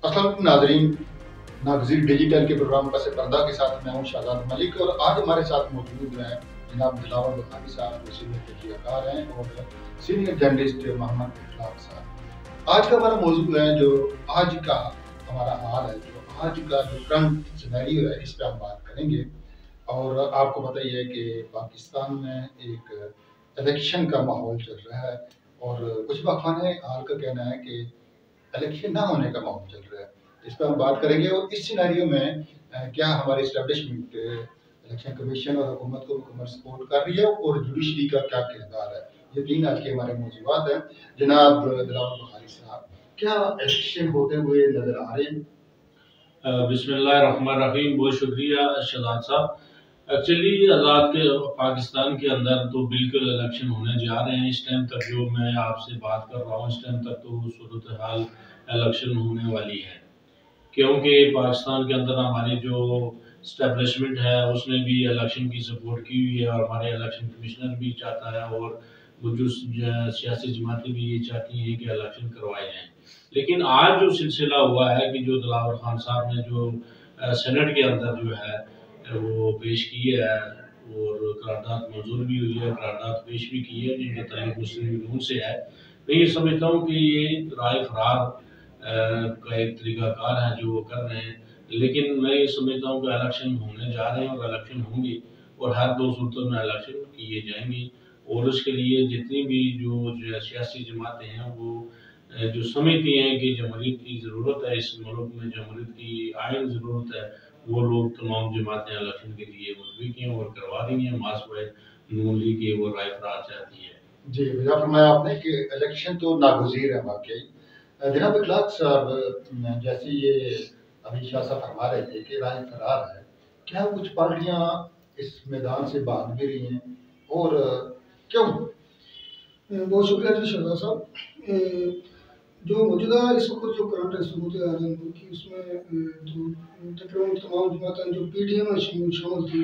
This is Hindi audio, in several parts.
अस्सलाम नाज़रीन, नागज़ीर डिजिटल के प्रोग्राम पस पर्दा के साथ मैं हूँ शाहज़ाद मलिक और आज हमारे साथ मौजूद हैं जनाब दिलावर बुखारी साहब, जो सीनियर तजज़ियाकार हैं, और सीनियर जर्नलिस्ट मोहम्मद इखलाक साहब। आज का हमारा मौजू है जो आज का हमारा हाल है, जो आज का जो करंट सिनेरियो है, इस पे हम बात करेंगे। और आपको पता ही है कि पाकिस्तान में एक इलेक्शन का माहौल चल रहा है और कुछ बखाने हाल का कहना है कि इलेक्शन ना होने का माहौल चल रहा है। इस पर हम बात करेंगे और इस सिनेरियो में क्या हमारी इस्टेब्लिशमेंट इलेक्शन कमीशन और हुकूमत को मुकम्मल सपोर्ट कर रही है और जुडिशरी का क्या किरदार है। ये तीन आज के हमारे मौजूदात हैं। जनाब दिलावर बुखारी साहब, क्या इलेक्शन होते हुए नजर आ रहे हैं? बिस्मिल्लाहिर्रहमानिर्रहीम। बहुत शुक्रिया शहजाद साहब। एक्चुअली आज़ाद के पाकिस्तान के अंदर तो बिल्कुल इलेक्शन होने जा रहे हैं। इस टाइम तक जो मैं आपसे बात कर रहा हूँ, इस टाइम तक तो सूरत हाल इलेक्शन होने वाली है, क्योंकि पाकिस्तान के अंदर हमारी जो स्टैब्लिशमेंट है उसने भी इलेक्शन की सपोर्ट की हुई है और हमारे इलेक्शन कमिश्नर भी चाहता है और वो जो सियासी जमातें भी ये चाहती हैं कि इलेक्शन करवाए जाएँ। लेकिन आज जो सिलसिला हुआ है कि जो दिलावर खान साहब ने जो सेनेट के अंदर जो है वो पेश की है और करारदाद मंजूर भी हुई है, करारदाद पेश भी की है जिनके तल्लीक मुस्लिम लीग नून से है। मैं ये समझता हूँ कि ये राय फरार का एक तरीकाकार है जो वो कर रहे हैं। लेकिन मैं ये समझता हूँ कि इलेक्शन होने जा रहे हैं और इलेक्शन होंगे और हर दो सूरतों में इलेक्शन किए जाएंगे और उसके लिए जितनी भी जो सियासी जमातें हैं वो जो समझती हैं कि जमहूरियत की ज़रूरत है, इस मुल्क में जमहूरियत की आयन ज़रूरत है, वो लोग तमाम जमातें इलेक्शन के लिए मुतफिक हैं और करवा रही हैं। मासवाए नून लीग की वो राय फरार चाहती है। जी, वजह फरमाया आपने कि इलेक्शन तो नागुज़ीर है वाकई। जनाब इखलाक साहब, जैसे ये अभी शाह साहब फरमा रहे थे कि राय फरार है, क्या कुछ पार्टियां इस मैदान से भाग भी रही हैं और क्यों? बहुत शुक्रिया जी शहजाद साहब। जो मौजूदा इस वक्त जो करंट सूरत आ रही है कि उसमें जो तकरीबन तमाम जमातें जो PDM में शामिल थी,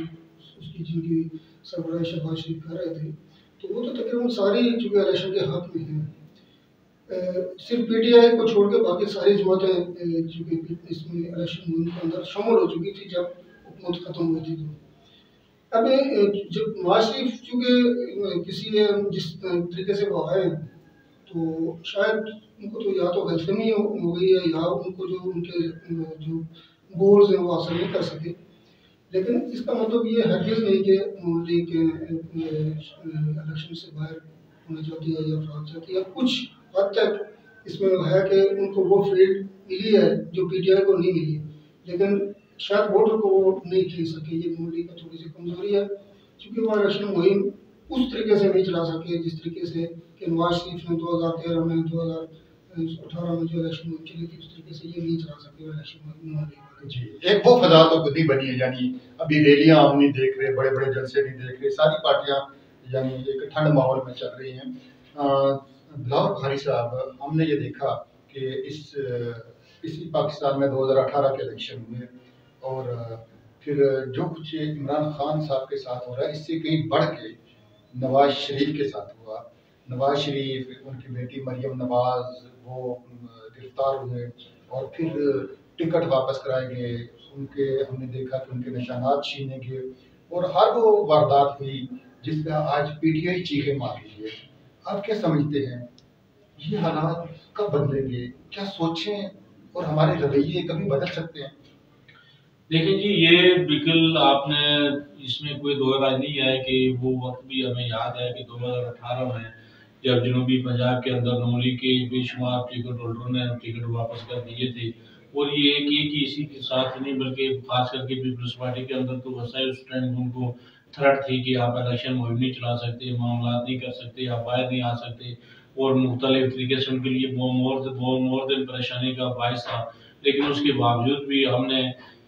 उसकी जिनकी सरबराही शहबाज शरीफ कर रहे थे, तो वो तो तकरीबन सारी चूँकि इलेक्शन के हक में हैं। सिर्फ PTI को छोड़ के बाकी सारी जमातें चूँकि इसमें इलेक्शन मुहिम के अंदर शामिल हो चुकी थी जब हुकूमत ख़त्म हुई थी। तो अब जब नवाज शरीफ चूँकि किसी जिस तरीके से वो आए, तो शायद उनको तो या तो गलतफहमी हो गई है या उनको जो उनके जो गोल्स हैं वो हासिल नहीं कर सके। लेकिन इसका मतलब ये हरगिज़ नहीं कि नून लीग इलेक्शन से बाहर होना चाहती है या फरार चाहती है। कुछ हद तक इसमें है कि उनको वो फील्ड मिली है जो PTI को नहीं मिली, लेकिन शायद वोटर को वो नहीं खींच सके। ये नून लीग की थोड़ी सी कमजोरी है, क्योंकि वो इलेक्शन मुहिम उस तरीके से नहीं चला सके जिस तरीके से कि नवाज शरीफ ने 2013 में 2018 में जो इलेक्शन मुहिम चली थी, उस तरीके से ये नहीं चला सके इलेक्शन मुहिम नून लीग वाले। जी, एक वो फजा तो खुद ही बनी है, यानी अभी रैलियां हम नहीं देख रहे, बड़े बड़े जलसे नहीं देख रहे, सारी पार्टियां यानी एक ठंड माहौल में चल रही हैं। बिलावल बुखारी साहब, हमने ये देखा कि इसी पाकिस्तान में 2018 के इलेक्शन हुए और फिर जो कुछ इमरान खान साहब के साथ हो रहा है, इससे कहीं बढ़ के नवाज शरीफ के साथ हुआ। नवाज शरीफ, उनकी बेटी मरियम नवाज, वो गिरफ्तार हुए और फिर टिकट वापस कराए गए। उनके हमने देखा कि उनके निशानात छीने गए और हर वो वारदात हुई जिस पे आज PTI चीखें मार रही है। आप क्या समझते हैं, ये हालात कब बदलेंगे? क्या सोचें और हमारे रवैये कभी बदल सकते हैं? देखिए जी, ये बिल्कुल आपने इसमें कोई दो राय नहीं है कि वो वक्त भी हमें याद है कि 2018 में जब जनूबी पंजाब के अंदर नून लीग के बेशुमार टिकट होल्डरों ने टिकट वापस कर दिए थे और ये एक ही इसी के साथ नहीं बल्कि खास करके पीपल्स पार्टी के अंदर तो वैसा ही उस टाइम उनको थ्रेट थी कि आप इलेक्शन मुहिम नहीं चला सकते, मामला नहीं कर सकते, आप बाहर नहीं आ सकते और मुख्तलिफ तरीके से उनके लिए मोर दिन परेशानी का बायस था। लेकिन उसके बावजूद भी हमने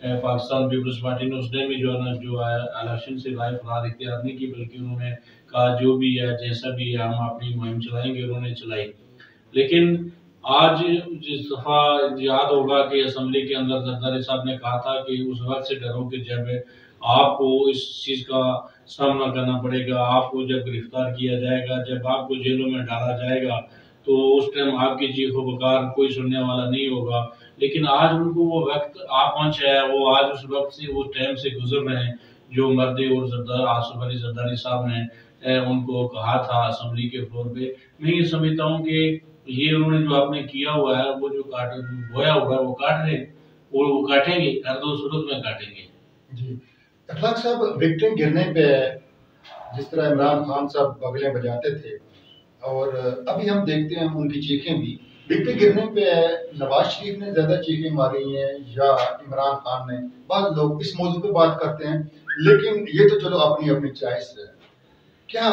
पाकिस्तान पीपल्स पार्टी ने उसने भी जो है ना जो है इलेक्शन से राय फरार इख्तियार नहीं की, बल्कि उन्होंने कहा जो भी है जैसा भी है हम अपनी मुहिम चलाएंगे, उन्होंने चलाई। लेकिन आज जिस दफ़ा याद होगा कि असम्बली के अंदर जरदारी साहब ने कहा था कि उस वक्त से डरो कि जब आपको इस चीज़ का सामना करना पड़ेगा, आपको जब गिरफ्तार किया जाएगा, जब आपको जेलों में डाला जाएगा, तो उस टाइम आपकी चीखो पुकार कोई सुनने वाला नहीं होगा। लेकिन आज उनको वो वक्त आ पहुंचा है, वो आज उस वक्त से वो टाइम से गुजर रहे हैं जो मर्दी और जरदार आसिफ अली जरदारी साहब ने उनको कहा था असेंबली के फ्लोर पे। मैं ये समझता हूँ कि ये उन्होंने जो आपने किया हुआ है, वो जो काट बोया हुआ है वो काट रहे हैं, और वो काटेंगे, हर दो सूरत में काटेंगे। जी अखलाक साहब, विकेटें गिरने पे जिस तरह इमरान खान साहब बगलें बजाते थे, और अभी हम देखते हैं उनकी चीखें भी, विकेट गिरने पे नवाज शरीफ ने ज्यादा चीखें मारी हैं या इमरान खान ने? बाद लोग इस मौजू पे बात करते हैं, लेकिन ये तो चलो अपनी अपनी चॉइस है। क्या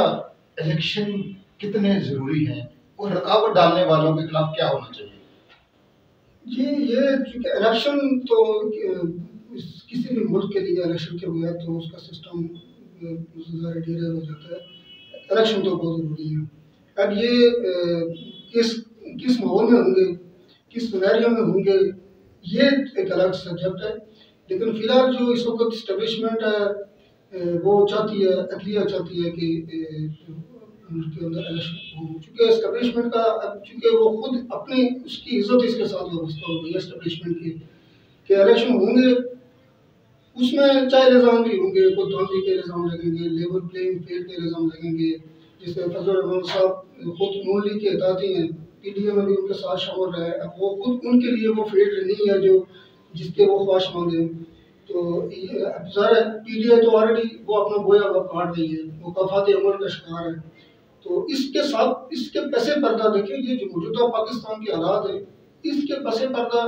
इलेक्शन कितने जरूरी हैं और रुकावट डालने वालों के खिलाफ क्या होना चाहिए? जी, ये चूंकि इलेक्शन तो किसी भी मुल्क के लिए इलेक्शन के बगैर तो उसका सिस्टम डिरेल हो जाता है। इलेक्शन तो बहुत ज़रूरी है। अब ये किस किस माहौल में होंगे, किस सिनेरियो में होंगे, ये एक अलग सब्जेक्ट है। लेकिन फिलहाल जो इस वक्त इस्टेब्लिशमेंट है वो चाहती है, अदलिया चाहती है कि उनके अंदर इलेक्शन हो, चूँकि एस्टेब्लिशमेंट का चूँकि वो खुद अपनी उसकी इज्जत इसके साथ वाबस्ता हो गई है एस्टेब्लिशमेंट की, कि इलेक्शन होंगे, उसमें चाहे इल्ज़ाम भी होंगे, कोई धांधली के इल्ज़ाम लगेंगे, लेवल प्लेइंग फील्ड के इल्ज़ाम लगेंगे। जैसे फजल रहमान साहब खुद नून लीग के इत्तेहादी हैं, पीडीएम में भी उनके साथ शामिल रहे। अब वो खुद उनके लिए वो फील्ड नहीं है जो जिसके वो ख्वाहिशमंद हैं। तो ये अब ज़ाहिर है पीडीआई तो ऑलरेडी वो अपना बोया हुआ काट रही है, वो वफात अमल का शिकार है। तो इसके साथ इसके पसे पर्दा देखिए, ये जो मौजूदा पाकिस्तान के हालात है, इसके पसे पर्दा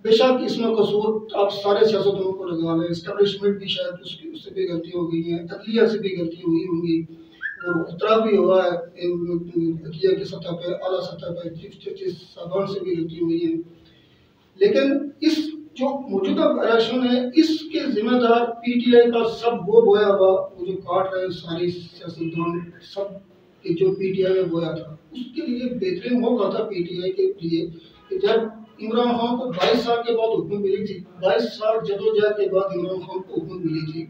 बेशक इसमें कसूर आप सारे सियासतदानों को लगा लें, एस्टेब्लिशमेंट भी शायद उसकी उससे भी गलती हो गई है, अदलिया से भी गलती हुई होगी, और इतराफ़ भी हुआ है अदलिया की सतह पे, आला सतह पे चीफ जस्टिस साहबान से भी गलती हुई है। लेकिन इस जो मौजूदा इलेक्शन है, इसके जिम्मेदार पीटीआई का सब वो बोया हुआ, वो जो काट रहे हैं सारी सियासतदान सब, कि जो पीटीआई में बोया था, उसके लिए बेहतरीन मौका था पीटीआई के लिए कि जब इमरान खान को 22 साल के बाद हुकूमत मिली थी, 22 साल जदोजहद के बाद इमरान खान को हुकूमत मिली थी,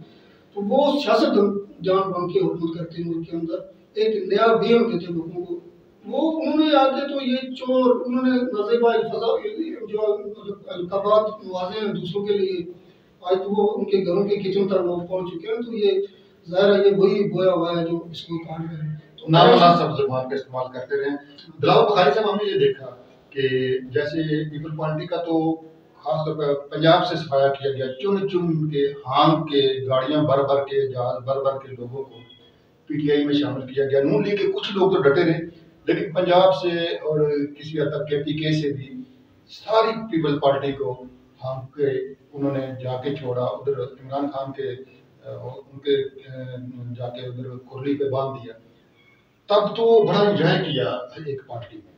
तो वो सियासत जान बन के हुकूमत करते मुल्क के अंदर, एक नया विजन देते लोगों को। वो उन्होंने आके तो ये चोर, उन्होंने नज़ेबा जो अलकाबात नवाजे हैं दूसरों के लिए, आज तो वो उनके घरों के किचन तक वो पहुंच चुके हैं। तो ये ज़ाहिर है ये वही बोया हुआ है जो इसको काट रहे हैं। तो नामुनासिब ज़ुबान का इस्तेमाल करते रहे। बिलावल बुखारी साहब, हमने ये देखा कि जैसे पीपल पार्टी का तो खासतौर पर पंजाब से सफाया किया गया, चुन चुन के हाँक के गाड़ियां भर भर के जहाज भर भर के लोगों को पीटीआई में शामिल किया गया। नून लीग के कुछ लोग तो डटे रहे, लेकिन पंजाब से और किसी हद तक केपीके से भी सारी पीपल पार्टी को हाँक के उन्होंने जाके छोड़ा, उधर इमरान खान के उनके जाके उधर कुर्ली पे बांध दिया। तब तो बड़ा एंजॉय किया एक पार्टी में।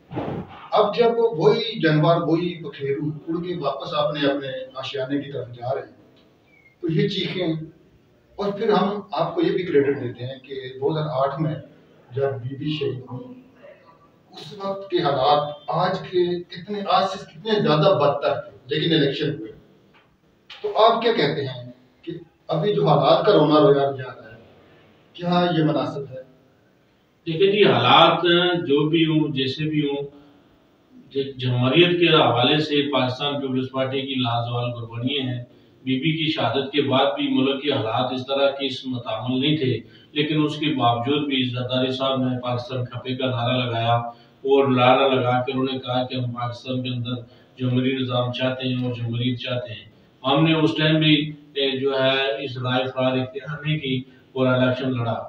अब जब वही जानवर, वही बखेरू उड़ के वापस अपने अपने आशियाने की तरफ जा रहे हैं, तो ये चीखें। और फिर हम आपको ये भी क्रेडिट देते हैं कि 2008 में जब बीबी शहीद हुई, उस वक्त के हालात आज से कितने ज्यादा बदतर थे, लेकिन इलेक्शन हुए। तो आप क्या कहते हैं कि अभी जो हालात का रोना रोया जा रहा है, क्या ये मुनासिब है? देखिए जी, हालात जो भी हों, जैसे भी हों, जमहूरियत के हवाले से पाकिस्तान पीपल्स पार्टी की लाजवाल कुर्बानियाँ हैं। बीबी की शहादत के बाद भी मुल्क के हालात इस तरह के मुतामल नहीं थे, लेकिन उसके बावजूद भी जरदारी साहब ने पाकिस्तान खपे का नारा लगाया, और नारा लगा कर उन्होंने कहा कि हम पाकिस्तान के अंदर जमहूरी निज़ाम चाहते हैं और जमहूरियत चाहते हैं। हमने उस टाइम भी जो है इस राय फार इख्तियार नहीं की और इलेक्शन लड़ा।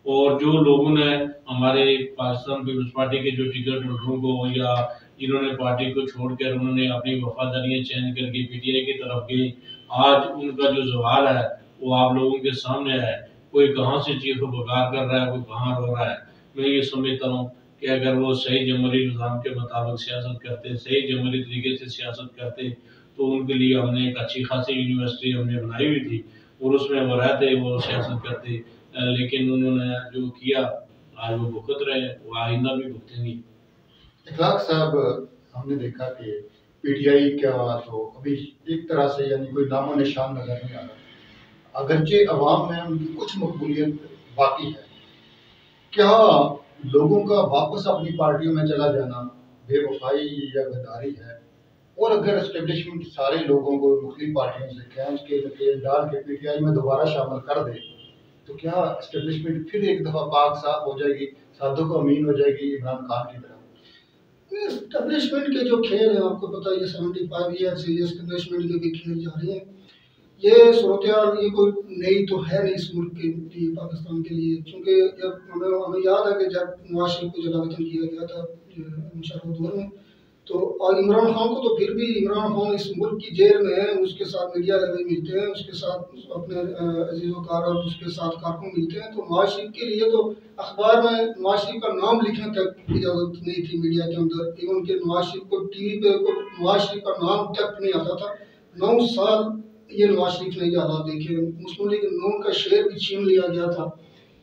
और जो लोगों ने हमारे पाकिस्तान पीपल्स पार्टी के जो टिकट होल्डरों को या जिन्होंने पार्टी को छोड़कर उन्होंने अपनी वफादारियां चेंज करके पीटीआई की तरफ गई, आज उनका जो सवाल है वो आप लोगों के सामने है। कोई कहाँ से चीख पुकार कर रहा है, कोई कहाँ रो रहा है। मैं ये समझता हूँ कि अगर वो सही जमहूरी निज़ाम के मुताबिक सियासत करते, सही जमहूरी तरीके से सियासत करते, तो उनके लिए हमने एक अच्छी खासी यूनिवर्सिटी हमने बनाई हुई थी और उसमें वो रहते, वो सियासत करते। लेकिन उन्होंने जो किया आज वो भुगत रहे हैं, वो आइंदा भी भुगतेंगे। इखलाक साहब, हमने देखा कि पीटीआई क्या तो अभी एक तरह से यानी कोई नामो निशान नजर नहीं आ रहा, अगरचे अवाम में उनकी कुछ मकबूलियत बाकी है। क्या लोगों का वापस अपनी पार्टियों में चला जाना बेवफाई या गद्दारी है? और अगर एस्टेब्लिशमेंट सारे लोगों को मुख्तलिफ पार्टियों से खींच के नकेल डाल के पीटीआई में दोबारा शामिल कर दे, तो क्या एस्टेब्लिशमेंट फिर एक दफ़ा पाक साफ हो जाएगी, साधु को अमीन हो जाएगी इमरान खान की तरह? एस्टेब्लिशमेंट के जो खेल हैं, आपको पता है, ये 75 ईयर से ये एस्टेब्लिशमेंट के भी खेल जा रहे हैं। ये सूरत ये कोई नई तो है नहीं इस मुल्क के लिए, पाकिस्तान के लिए, क्योंकि जब हमें याद है कि जब नवाज शरीफ को जलावतन किया गया था मुशर्रफ दौर में, तो और इमरान खान को, तो फिर भी इमरान खान इस मुल्क की जेल में है, उसके साथ मीडिया में मिलते हैं, उसके साथ अपने अजीज़ों और उसके साथ कारकुन मिलते हैं। तो नवाज शरीफ के लिए तो अखबार में नवाज शरीफ का नाम लिखने तक इजाज़त नहीं थी मीडिया के अंदर, इवन के नवाज शरीफ को टीवी पे नवाज शरीफ का नाम तक नहीं आता था। 9 साल ये नवाज शरीफ ने ये हालात देखे, मुस्लिम लीग नून का शेयर भी छीन लिया गया था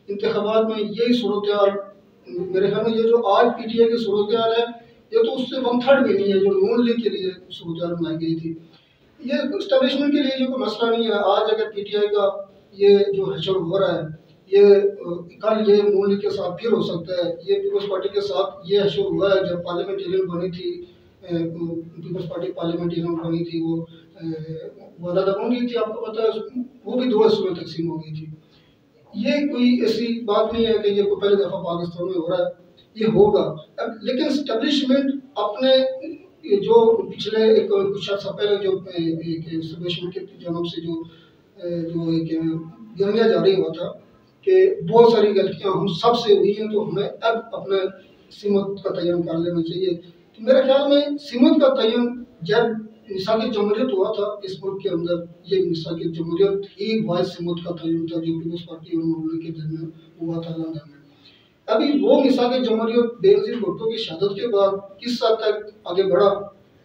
इंतखाबात में। यही सूरत मेरे ख्याल में ये जो आज पीटीआई की सूरत है, ये तो उससे 1/3 भी नहीं है जो नून लीग के लिए सूरत बनाई गई थी। ये एस्टेब्लिशमेंट के लिए ये कोई मसला नहीं है। आज अगर पीटीआई का ये जो हशर हो रहा है, ये कल ये नून लीग के साथ फिर हो सकता है। ये पीपल्स पार्टी के साथ ये हशर हुआ है जब पार्लियामेंटेरियन बनी थी, पीपल्स पार्टी पार्लियामेंटेरियन बनी थी, वो अलग बन गई थी, आपको पता है, वो भी 2 हिस्सों में तकसीम हो गई थी। ये कोई ऐसी बात नहीं है कि ये कोई पहली दफ़ा पाकिस्तान में हो रहा है, ये होगा। अब लेकिन एस्टेब्लिशमेंट अपने जो पिछले कुछ अर्सा पहले जो एस्टेब्लिशमेंट के जन्म से जो एक बयानिया जारी हुआ था कि बहुत सारी गलतियां हम सब से हुई हैं, तो हमें अब अपने सीमत का तयन कर लेना चाहिए। तो मेरे ख्याल में सीमत का तयन जब मिसाल जमहूरियत हुआ था इस मुल्क के अंदर, ये मिसाल जमहूरियत ही वाइस सीमत का तयन था जो पीपल्स पार्टी और नून लीग के दरमियान हुआ था लंदन में। अभी वो मिसाल जमहूरियत बेनज़ीर भुट्टो की शहादत के बाद किस हद तक आगे बढ़ा,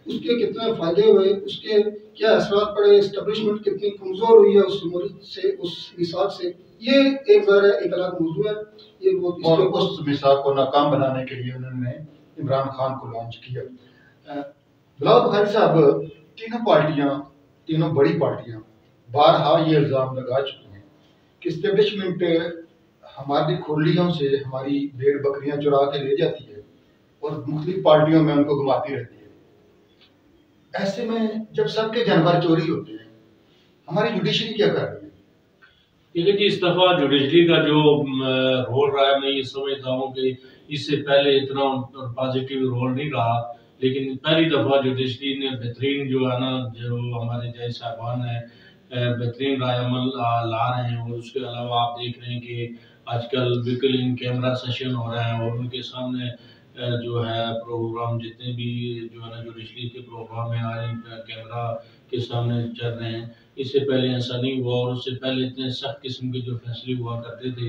उसके कितने फायदे हुए, उसके क्या असरात पड़े, एस्टेब्लिशमेंट कितनी कमजोर हुई है उस जमहूरियत से, उस मिसाल से, ये एक ज़रा एक अलग मौजूद है। ये और उस मिसाल को नाकाम बनाने के लिए उन्होंने इमरान खान को लॉन्च किया। बिलावल बुखारी साहब, तीनों बड़ी पार्टियां बारहा ये इल्ज़ाम लगा चुकी हैं कि एस्टेब्लिशमेंट हमारी खुरलियों से हमारी भेड़ बकरियां चुरा के ले जाती है और मुख्तलिफ पार्टियों में उनको घुमाती रहती है। ऐसे में जब सबके जानवर चोरी होते हैं, हमारी जुडिशरी क्या कर रही है? देखिए जी, इस दफा जुडिशरी का जो रोल रहा है, मैं ये समझता हूँ कि इससे पहले इतना पॉजिटिव रोल नहीं रहा, लेकिन पहली दफा जुडिशरी ने बेहतरीन जो है ना, जो हमारे जज साहबान है बेहतरीन राय अमल ला रहे हैं। और उसके अलावा आप देख रहे हैं कि आजकल बिल्कुल इन कैमरा सेशन हो रहा है और उनके सामने जो है प्रोग्राम जितने भी जो है ना जुडिशरी के प्रोग्राम है आज कैमरा के सामने चल रहे हैं। इससे पहले ऐसा नहीं हुआ और उससे पहले इतने सख्त किस्म के जो फैसले हुआ करते थे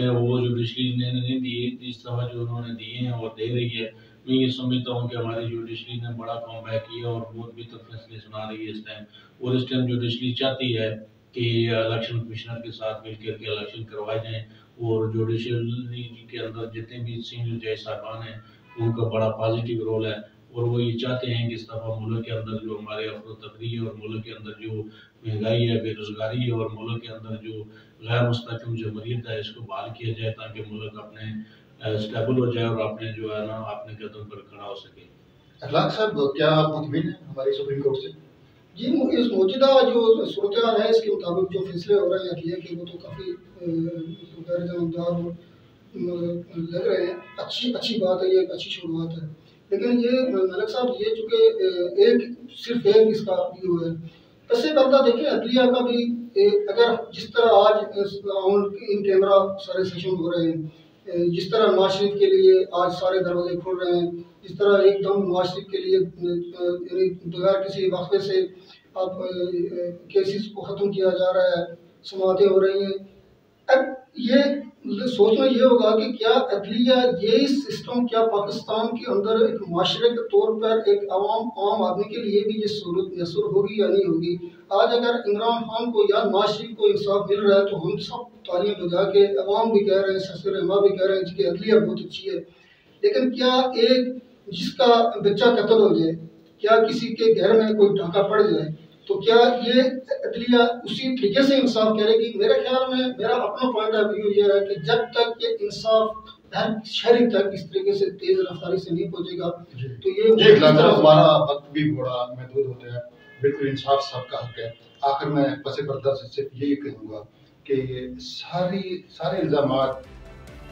वो जुडिशरी ने नहीं दिए। इस दफ़ा जो उन्होंने दिए हैं और दे रही है, मैं ये समझता हूँ कि हमारी जुडिशरी ने बड़ा कमबैक किया और बहुत बेहतर फैसले सुना रही है इस टाइम। और इस टाइम जुडिशरी चाहती है कि इलेक्शन कमिश्नर के साथ मिलकर के इलेक्शन करवाए जाएँ और जुडिशरी के अंदर जितने भी सीनियर जज साहबान हैं उनका बड़ा पॉजिटिव रोल है। और वो ये चाहते हैं कि इस दफ़ा मुल्क के अंदर जो हमारे अफरा तफरी है और मुल्क के अंदर जो महंगाई है, बेरोजगारी है और मुल्क के अंदर जो गैर मुस्तकिम जमहूरियत है, इसको बहाल किया जाए ताकि मुल्क अपने स्टेबल हो जाए और अपने जो है ना अपने कदम पर खड़ा हो सके। अखलाक साहब, क्या आप मुतमिन हैं हमारी सुप्रीम कोर्ट से? जी, इस मौजूदा जो सूरत है इसके मुताबिक जो फैसले हो रहे हैं कि वो तो काफ़ी गैर जानबदार लग रहे हैं। अच्छी बात है, ये एक अच्छी शुरुआत है। लेकिन ये मलिक साहब, ये चूँकि सिर्फ एक इसका व्यू है, ऐसे करता देखिए अदलिया का भी अगर जिस तरह आज इन कैमरा सारे सेशन हो रहे हैं, जिस तरह नवाज शरीफ के लिए आज सारे दरवाजे खुल रहे हैं, जिस तरह एकदम नवाज शरीफ के लिए यानी बगैर किसी वक्फे से अब केसेस को ख़त्म किया जा रहा है, समातें हो रही हैं। अब ये सोचना ये होगा कि क्या अदलिया ये सिस्टम क्या पाकिस्तान के अंदर एक माशरे के तौर पर एक आम आदमी के लिए भी ये सूरत मैसर होगी या नहीं होगी। आज अगर इमरान खान को या नवाज शरीफ को इंसाफ मिल रहा है तो हम सब तालियां बजा के, अवाम भी कह रहे हैं, ससुर रहमा भी कह रहे हैं कि अदलिया बहुत अच्छी है। लेकिन क्या एक जिसका बच्चा कत्ल हो जाए, क्या किसी के घर में कोई डाका पड़ जाए, तो क्या ये अदलिया उसी तरीके से इंसाफ करेगी? मेरे ख्याल में मेरा अपना पॉइंट ऑफ व्यू ये है कि जब तक ये इंसाफ हर शहरी तक इस तरीके से तेज रफ्तारी से नहीं पहुंचेगा तो ये जी हमारा वक्त भी बड़ा महदूद होता है, बिल्कुल इंसाफ सबका हक है। आखिर में पसे पर्दा से सिर्फ यही कहूँगा कि सारे इल्ज़ामात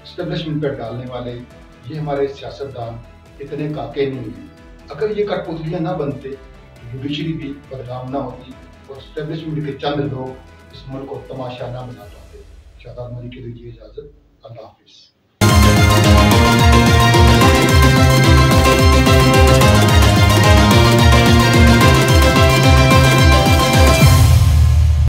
एस्टेब्लिशमेंट पर डालने वाले ये हमारे सियासतदान इतने काके नहीं हैं। अगर ये कठपुतलियाँ ना बनते तो जुडिशरी भी बदनाम ना होती और एस्टेब्लिशमेंट के चंद लोग इस मुल्क को तमाशा ना बना पाते। शादाब मलिक के लिए इजाज़त, अल्लाह हाफिज़।